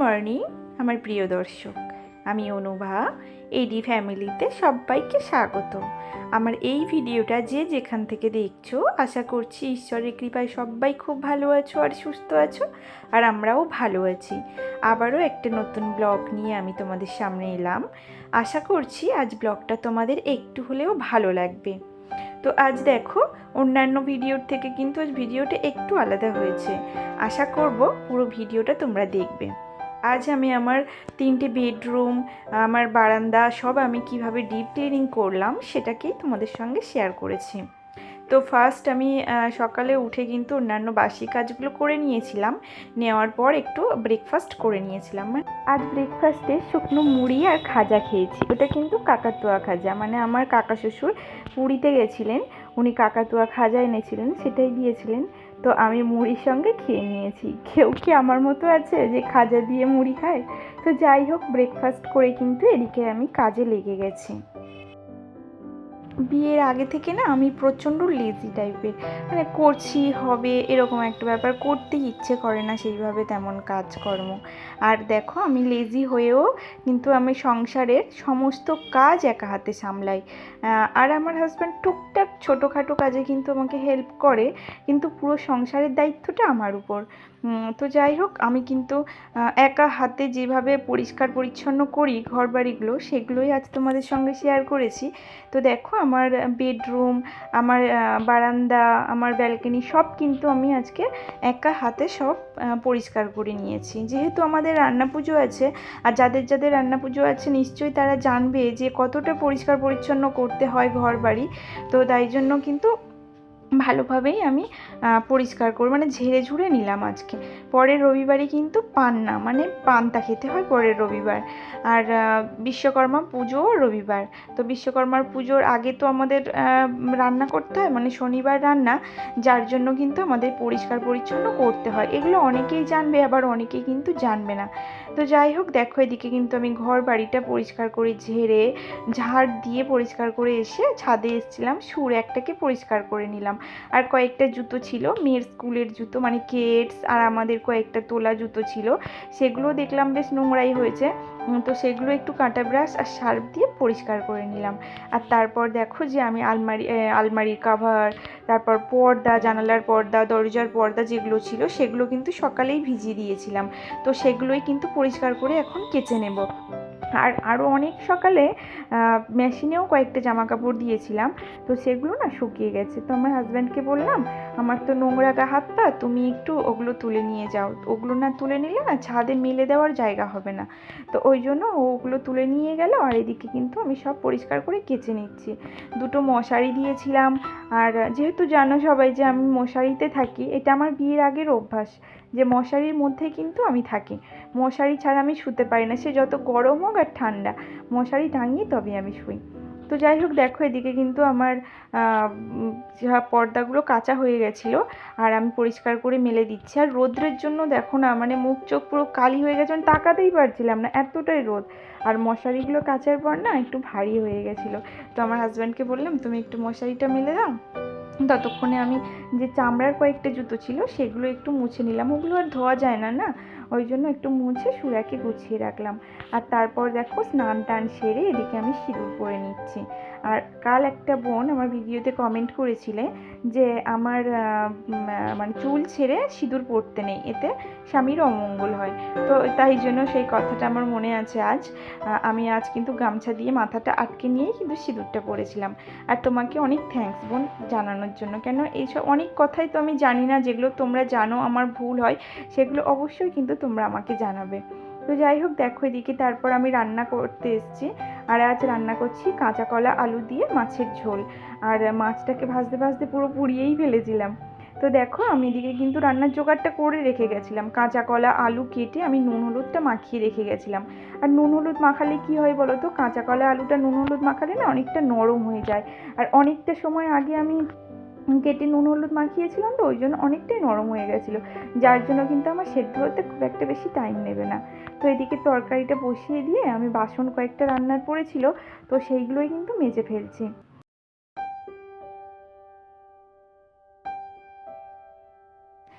Morning আমার প্রিয় দর্শক, আমি অনুভা এডি ফ্যামিলিতে সবাইকে স্বাগত। আমার এই ভিডিওটা যে যেখান থেকে দেখছো, আশা করছি ঈশ্বরের কৃপায় সবাই খুব ভালো আছো আর সুস্থ আছো, আর আমরাও ভালো আছি। আবারও একটা নতুন ব্লগ নিয়ে আমি তোমাদের সামনে এলাম। আশা করছি আজ ব্লগটা তোমাদের একটু হলেও ভালো লাগবে। তো আজ দেখো, অন্যান্য ভিডিওর থেকে কিন্তু আজ ভিডিওটা একটু আলাদা হয়েছে। আশা করব পুরো ভিডিওটা তোমরা দেখবে। আজ আমি আমার 3টে বেডরুম, আমার বারান্দা সব আমি কিভাবে ডিপ ক্লিনিং করলাম সেটাকেই তোমাদের সঙ্গে শেয়ার করেছি। তো ফার্স্ট আমি সকালে উঠে কিন্তু অন্যান্য বাসি কাজগুলো করে নিয়েছিলাম। নেওয়ার পর একটু ব্রেকফাস্ট করে নিয়েছিলাম। আজ ব্রেকফাস্টে শুকনো মুড়ি আর খাজা খেয়েছি। ওটা কিন্তু কাকাতুয়া খাজা, মানে আমার কাকা শ্বশুর পুরীতে গেছিলেন, উনি কাকাতুয়া খাজা এনেছিলেন, সেটাই দিয়েছিলেন। তো আমি মুড়ির সঙ্গে খেয়ে নিয়েছি। কেউ কি আমার মতো আছে যে খাজা দিয়ে মুড়ি খায়? তো যাই হোক, ব্রেকফাস্ট করে কিন্তু এদিকে আমি কাজে লেগে গেছি। বিয়ের আগে থেকে না আমি প্রচণ্ড লেজি টাইপের, মানে করছি হবে এরকম একটা ব্যাপার, করতে ইচ্ছে করে না সেইভাবে তেমন কাজকর্ম। আর দেখো, আমি লেজি হয়েও কিন্তু আমি সংসারের সমস্ত কাজ একা হাতে সামলাই। আর আমার হাজব্যান্ড টুকটাক ছোটোখাটো কাজে কিন্তু আমাকে হেল্প করে, কিন্তু পুরো সংসারের দায়িত্বটা আমার উপর। তো যাই হোক, আমি কিন্তু একা হাতে যেভাবে পরিষ্কার পরিচ্ছন্ন করি ঘর বাড়িগুলো, সেগুলোই আজ তোমাদের সঙ্গে শেয়ার করেছি। তো দেখো, আমার বেডরুম, আমার বারান্দা, আমার ব্যালকনি সব কিন্তু আমি আজকে একা হাতে সব পরিষ্কার করে নিয়েছি। যেহেতু আমাদের রান্না পুজো আছে, আর যাদের যাদের রান্না পুজো আছে নিশ্চয়ই তারা জানবে যে কতটা পরিষ্কার পরিচ্ছন্ন করতে হয় ঘর বাড়ি। তো তাই জন্য কিন্তু ভালোভাবেই আমি পরিষ্কার করে মানে ঝেড়ে ঝুড়ে নিলাম আজকে। পরের রবিবারে কিন্তু পান্না, মানে পান্তা খেতে হয় পরের রবিবার। আর বিশ্বকর্মা পুজোও রবিবার। তো বিশ্বকর্মার পুজোর আগে তো আমাদের রান্না করতে হয়, মানে শনিবার রান্না, যার জন্য কিন্তু আমাদের পরিষ্কার পরিচ্ছন্ন করতে হয়। এগুলো অনেকেই জানবে, আবার অনেকেই কিন্তু জানবে না। তো যাই হোক, দেখো এদিকে কিন্তু আমি ঘর বাড়িটা পরিষ্কার করে ঝেড়ে ঝাড় দিয়ে পরিষ্কার করে এসে ছাদে এসেছিলাম, সুর একটাকে পরিষ্কার করে নিলাম। আর কয়েকটা জুতো ছিল, মেয়ের স্কুলের জুতো, মানে কেডস, আর আমাদের কয়েকটা তোলা জুতো ছিল, সেগুলো দেখলাম বেশ নোংরাই হয়েছে। তো সেগুলো একটু কাঁটা ব্রাশ আর সার্ফ দিয়ে পরিষ্কার করে নিলাম। আর তারপর দেখো যে আমি আলমারির কাভার, তারপর পর্দা, জানালার পর্দা, দরজার পর্দা যেগুলো ছিল সেগুলো কিন্তু সকালেই ভিজিয়ে দিয়েছিলাম। তো সেগুলোই কিন্তু পরিষ্কার করে এখন কেচে নেব। আর আরও অনেক সকালে মেশিনেও কয়েকটা জামা কাপড় দিয়েছিলাম, তো সেগুলো না শুকিয়ে গেছে। তো আমার হাজব্যান্ডকে বললাম, আমার তো নোংরা গা হাত পা, তুমি একটু ওগুলো তুলে নিয়ে যাও। ওগুলো না তুলে নিলে না ছাদে মেলে দেওয়ার জায়গা হবে না। তো ওই জন্য ওগুলো তুলে নিয়ে গেল, আর এদিকে কিন্তু আমি সব পরিষ্কার করে কেচে নিচ্ছি। দুটো মশারি দিয়েছিলাম। আর যেহেতু জানো সবাই যে আমি মশারিতে থাকি, এটা আমার বিয়ের আগের অভ্যাস যে মশারির মধ্যে কিন্তু আমি থাকি। মশারি ছাড়া আমি শুতে পারি না, সে যত গরম হোক আর ঠান্ডা, মশারি টাঙিয়ে তবে আমি শুই। তো যাই হোক, দেখো এদিকে কিন্তু আমার পর্দাগুলো কাঁচা হয়ে গেছিলো, আর আমি পরিষ্কার করে মেলে দিচ্ছি। আর রোদ্রের জন্য দেখো না, মানে মুখ চোখ পুরো কালি হয়ে গেছে, আমি তাকাতেই পারছিলাম না, এতটাই রোদ। আর মশারিগুলো কাচার পর না একটু ভারী হয়ে গেছিলো। তো আমার হাজব্যান্ডকে বললাম, তুমি একটু মশারিটা মেলে দাও। ততক্ষণে আমি যে চামড়ার কয়েকটা জুতো ছিল সেগুলো একটু মুছে নিলাম, ওগুলো আর ধোয়া যায় না না, ওই জন্য একটু মুছে সুরাকে গুছিয়ে রাখলাম। আর তারপর দেখো, স্নান টান সেরে এদিকে আমি সিঁদুর পরে নিচ্ছি। আর কাল একটা বোন আমার ভিডিওতে কমেন্ট করেছিলে যে আমার মানে চুল ছেড়ে সিঁদুর পরতে নেই, এতে স্বামীর অমঙ্গল হয়। তো তাই জন্য সেই কথাটা আমার মনে আছে আজ। আমি আজ কিন্তু গামছা দিয়ে মাথাটা আটকে নিয়েই কিন্তু সিঁদুরটা পরেছিলাম। আর তোমাকে অনেক থ্যাঙ্কস বোন জানানোর জন্য, কেন এইসব অনেক কথাই তো আমি জানি না, যেগুলো তোমরা জানো আমার ভুল হয়, সেগুলো অবশ্যই কিন্তু তোমরা আমাকে জানাবে। তো যাই হোক, দেখো এদিকে তারপর আমি রান্না করতে এসেছি। আর আজ রান্না করছি কাঁচা কলা আলু দিয়ে মাছের ঝোল। আর মাছটাকে ভাজতে ভাজতে পুরো পুড়িয়েই ফেলেছিলাম। তো দেখো, আমি এদিকে কিন্তু রান্নার জোগাড়টা করে রেখে গেছিলাম। কাঁচা কলা আলু কেটে আমি নুন হলুদটা মাখিয়ে রেখে গেছিলাম। আর নুন হলুদ মাখালে কি হয় বলো তো, কাঁচা কলা আলুটা নুন হলুদ মাখালে না অনেকটা নরম হয়ে যায়। আর অনেকটা সময় আগে আমি কেটে নুন হলুদ মাখিয়েছিলাম, তো ওই জন্য অনেকটাই নরম হয়ে গেছিলো, যার জন্য কিন্তু আমার সেদ্ধ হতে খুব একটা বেশি টাইম নেবে না। তো এদিকে তরকারিটা বসিয়ে দিয়ে আমি বাসন কয়েকটা রান্নার পড়েছিল, তো সেইগুলোই কিন্তু মেজে ফেলছি।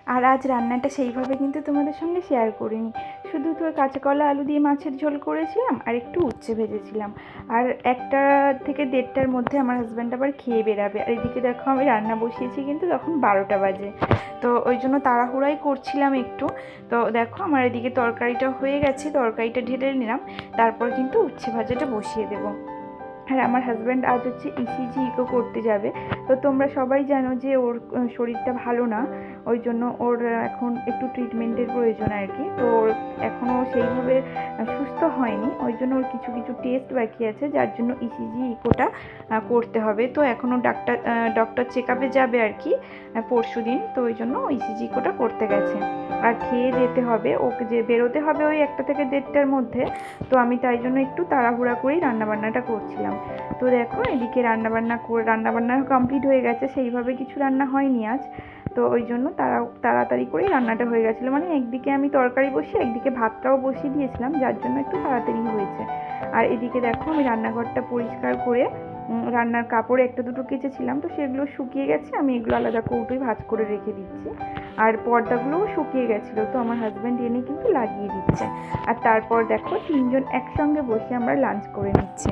আর আজ রান্নাটা সেইভাবে কিন্তু তোমাদের সঙ্গে শেয়ার করিনি, শুধু তো কাঁচা কলা আলু দিয়ে মাছের ঝোল করেছিলাম আর একটু উচ্ছে ভেজেছিলাম। আর 1টা থেকে 1:30টার মধ্যে আমার হাজব্যান্ড আবার খেয়ে বেরাবে। আর এদিকে দেখো আমি রান্না বসিয়েছি কিন্তু তখন 12টা বাজে, তো ওই জন্য তাড়াহুড়াই করছিলাম একটু। তো দেখো আমার এদিকে তরকারিটা হয়ে গেছে, তরকারিটা ঢেলে নিলাম, তারপর কিন্তু উচ্ছে ভাজাটা বসিয়ে দেবো। আর আমার হাজব্যান্ড আজ হচ্ছে ইসিজি ইকো করতে যাবে। তো তোমরা সবাই জানো যে ওর শরীরটা ভালো না, ওই জন্য ওর এখন একটু ট্রিটমেন্টের প্রয়োজন আর কি। তো ওর এখনও সেইভাবে সুস্থ হয়নি, ওই জন্য ওর কিছু কিছু টেস্ট বাকি আছে, যার জন্য ইসিজি ইকোটা করতে হবে। তো এখনও ডক্টর চেক আপে যাবে আর কি পরশু দিন, তো ওই জন্য ইসিজি ইকোটা করতে গেছে। আর খেয়ে যেতে হবে, ওকে যে বেরোতে হবে ওই 1টা থেকে 1:30টার মধ্যে। তো আমি তাই জন্য একটু তাড়াহুড়া করেই রান্নাবান্নাটা করছিলাম। তো দেখো এদিকে রান্নাবান্না কমপ্লিট হয়ে গেছে, সেইভাবে কিছু রান্না হয়নি আজ। তো ওই জন্য তাড়াতাড়ি করেই রান্নাটা হয়ে গেছিলো, মানে একদিকে আমি তরকারি বসিয়ে একদিকে ভাতটাও বসিয়ে দিয়েছিলাম, যার জন্য একটু তাড়াতাড়ি হয়েছে। আর এদিকে দেখো আমি রান্নাঘরটা পরিষ্কার করে রান্নার কাপড় 1-2 কেচেছিলাম, তো সেগুলো শুকিয়ে গেছে, আমি এগুলো আলাদা কৌটোয় ভাঁজ করে রেখে দিচ্ছি। আর পর্দাগুলোও শুকিয়ে গেছিলো, তো আমার হাজব্যান্ড এনে কিন্তু লাগিয়ে দিচ্ছে। আর তারপর দেখো 3জন একসঙ্গে বসে আমরা লাঞ্চ করে নিচ্ছি।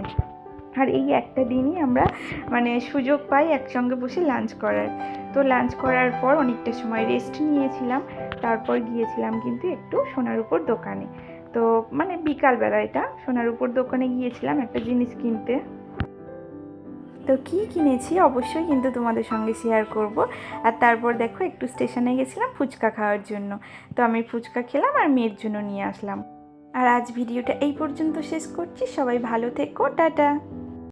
আর এই একটা দিনই আমরা মানে সুযোগ পাই একসঙ্গে বসে লাঞ্চ করার। তো লাঞ্চ করার পর অনেকটা সময় রেস্ট নিয়েছিলাম, তারপর গিয়েছিলাম কিন্তু একটু সোনার উপর দোকানে। তো মানে বিকালবেলা এটা সোনার উপর দোকানে গিয়েছিলাম একটা জিনিস কিনতে। তো কী কিনেছি অবশ্যই কিন্তু তোমাদের সঙ্গে শেয়ার করব। আর তারপর দেখো একটু স্টেশনে গেছিলাম ফুচকা খাওয়ার জন্য, তো আমি ফুচকা খেলাম আর মেয়ের জন্য নিয়ে আসলাম। আর আজ ভিডিওটা এই পর্যন্ত শেষ করছি, সবাই ভালো থেকো, টাটা।